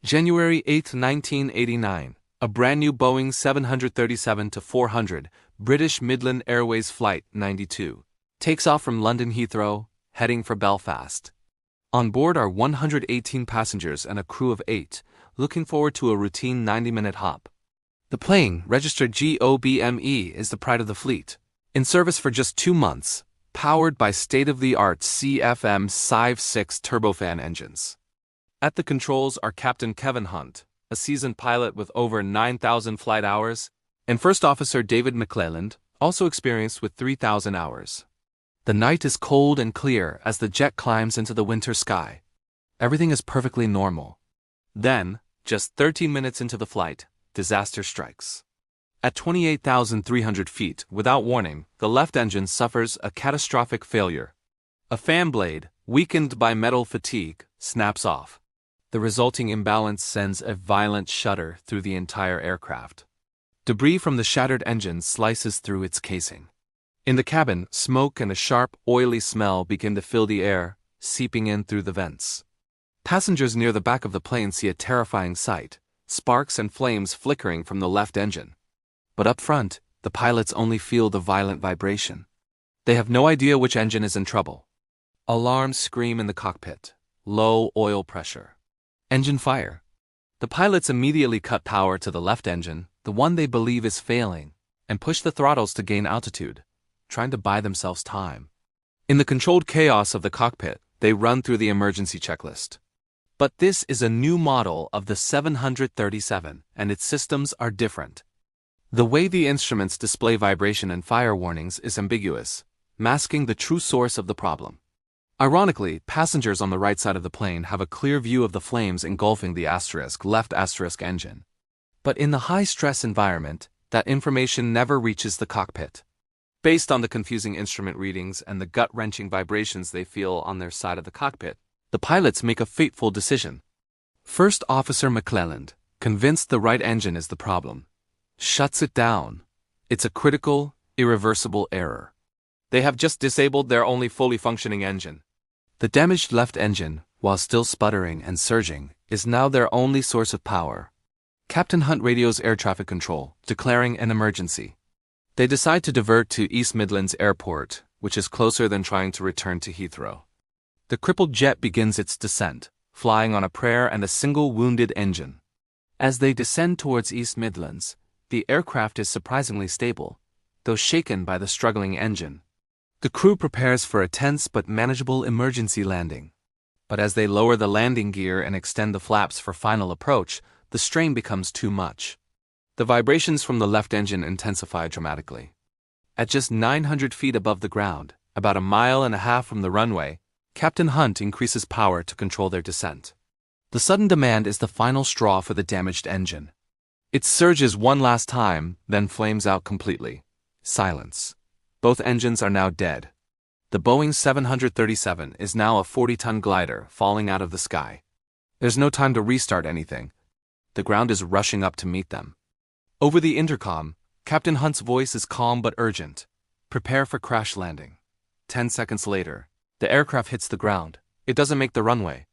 January 8, 1989, a brand new Boeing 737-400, British Midland Airways Flight 92, takes off from London Heathrow, heading for Belfast. On board are 118 passengers and a crew of 8, looking forward to a routine 90-minute hop. The plane, registered GOBME, is the pride of the fleet. In service for just 2 months, powered by state-of-the-art CFM SIV6 turbofan engines. At the controls are Captain Kevin Hunt, a seasoned pilot with over 9,000 flight hours, and First Officer David McClelland, also experienced with 3,000 hours. The night is cold and clear as the jet climbs into the winter sky. Everything is perfectly normal. Then, just 13 minutes into the flight, disaster strikes. At 28,300 feet, without warning, the left engine suffers a catastrophic failure. A fan blade, weakened by metal fatigue, snaps off. The resulting imbalance sends a violent shudder through the entire aircraft. Debris from the shattered engine slices through its casing. In the cabin, smoke and a sharp, oily smell begin to fill the air, seeping in through the vents. Passengers near the back of the plane see a terrifying sight, sparks and flames flickering from the left engine. But up front, the pilots only feel the violent vibration. They have no idea which engine is in trouble. Alarms scream in the cockpit. Low oil pressure. Engine fire. The pilots immediately cut power to the left engine, the one they believe is failing, and push the throttles to gain altitude, trying to buy themselves time. In the controlled chaos of the cockpit, they run through the emergency checklist. But this is a new model of the 737, and its systems are different. The way the instruments display vibration and fire warnings is ambiguous, masking the true source of the problem. Ironically, passengers on the right side of the plane have a clear view of the flames engulfing the left engine. But in the high-stress environment, that information never reaches the cockpit. Based on the confusing instrument readings and the gut-wrenching vibrations they feel on their side of the cockpit, the pilots make a fateful decision. First Officer McClelland, convinced the right engine is the problem, shuts it down. It's a critical, irreversible error. They have just disabled their only fully functioning engine. The damaged left engine, while still sputtering and surging, is now their only source of power. Captain Hunt radios air traffic control, declaring an emergency. They decide to divert to East Midlands Airport, which is closer than trying to return to Heathrow. The crippled jet begins its descent, flying on a prayer and a single wounded engine. As they descend towards East Midlands, the aircraft is surprisingly stable, though shaken by the struggling engine. The crew prepares for a tense but manageable emergency landing. But as they lower the landing gear and extend the flaps for final approach, the strain becomes too much. The vibrations from the left engine intensify dramatically. At just 900 feet above the ground, about 1.5 miles from the runway, Captain Hunt increases power to control their descent. The sudden demand is the final straw for the damaged engine. It surges one last time, then flames out completely. Silence. Both engines are now dead. The Boeing 737 is now a 40-ton glider falling out of the sky. There's no time to restart anything. The ground is rushing up to meet them. Over the intercom, Captain Hunt's voice is calm but urgent. Prepare for crash landing. 10 seconds later, the aircraft hits the ground. It doesn't make the runway.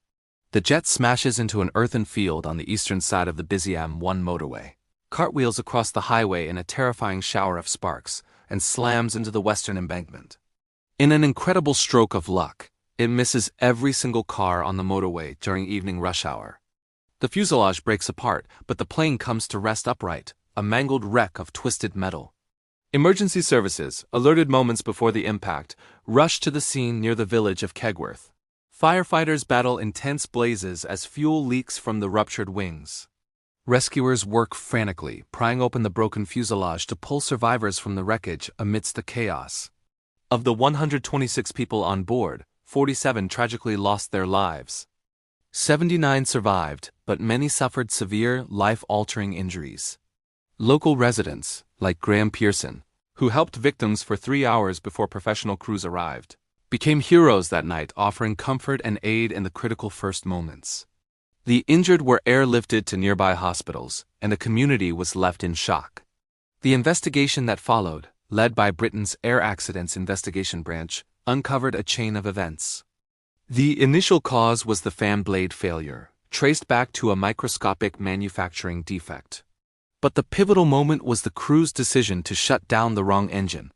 The jet smashes into an earthen field on the eastern side of the busy M1 motorway, cartwheels across the highway in a terrifying shower of sparks, and slams into the western embankment. In an incredible stroke of luck, it misses every single car on the motorway during evening rush hour. The fuselage breaks apart, but the plane comes to rest upright, a mangled wreck of twisted metal. Emergency services, alerted moments before the impact, rush to the scene near the village of Kegworth. Firefighters battle intense blazes as fuel leaks from the ruptured wings. Rescuers work frantically, prying open the broken fuselage to pull survivors from the wreckage amidst the chaos. Of the 126 people on board, 47 tragically lost their lives. 79 survived, but many suffered severe, life-altering injuries. Local residents, like Graham Pearson, who helped victims for 3 hours before professional crews arrived, became heroes that night, offering comfort and aid in the critical first moments. The injured were airlifted to nearby hospitals, and the community was left in shock. The investigation that followed, led by Britain's Air Accidents Investigation Branch, uncovered a chain of events. The initial cause was the fan blade failure, traced back to a microscopic manufacturing defect. But the pivotal moment was the crew's decision to shut down the wrong engine.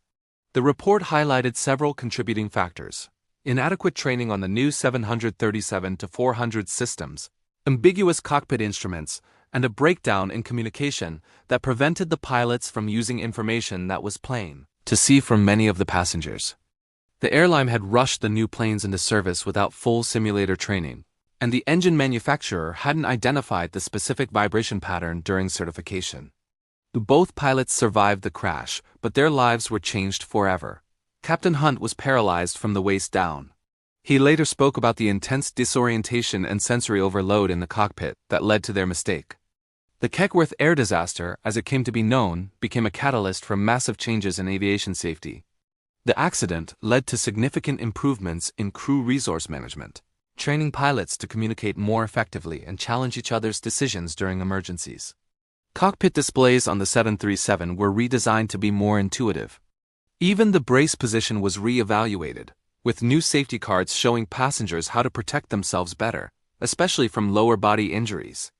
The report highlighted several contributing factors: inadequate training on the new 737-400 systems, ambiguous cockpit instruments, and a breakdown in communication that prevented the pilots from using information that was plain to see from many of the passengers. The airline had rushed the new planes into service without full simulator training, and the engine manufacturer hadn't identified the specific vibration pattern during certification. Both pilots survived the crash, but their lives were changed forever. Captain Hunt was paralyzed from the waist down. He later spoke about the intense disorientation and sensory overload in the cockpit that led to their mistake. The Kegworth Air Disaster, as it came to be known, became a catalyst for massive changes in aviation safety. The accident led to significant improvements in crew resource management, training pilots to communicate more effectively and challenge each other's decisions during emergencies. Cockpit displays on the 737 were redesigned to be more intuitive. Even the brace position was re-evaluated, with new safety cards showing passengers how to protect themselves better, especially from lower body injuries.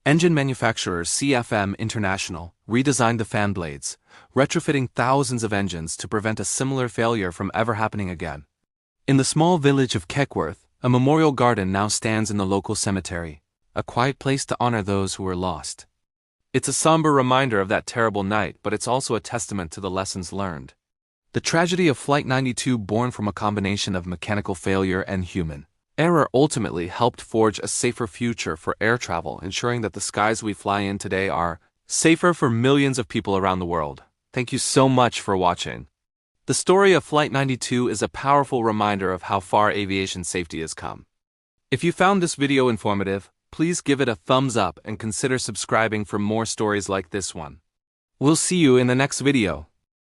Engine manufacturer CFM International redesigned the fan blades, retrofitting thousands of engines to prevent a similar failure from ever happening again. In the small village of Kegworth, a memorial garden now stands in the local cemetery, a quiet place to honor those who were lost. It's a somber reminder of that terrible night, but it's also a testament to the lessons learned. The tragedy of Flight 92, born from a combination of mechanical failure and human error, ultimately helped forge a safer future for air travel, ensuring that the skies we fly in today are safer for millions of people around the world. Thank you so much for watching. The story of Flight 92 is a powerful reminder of how far aviation safety has come. If you found this video informative, please give it a thumbs up and consider subscribing for more stories like this one. We'll see you in the next video.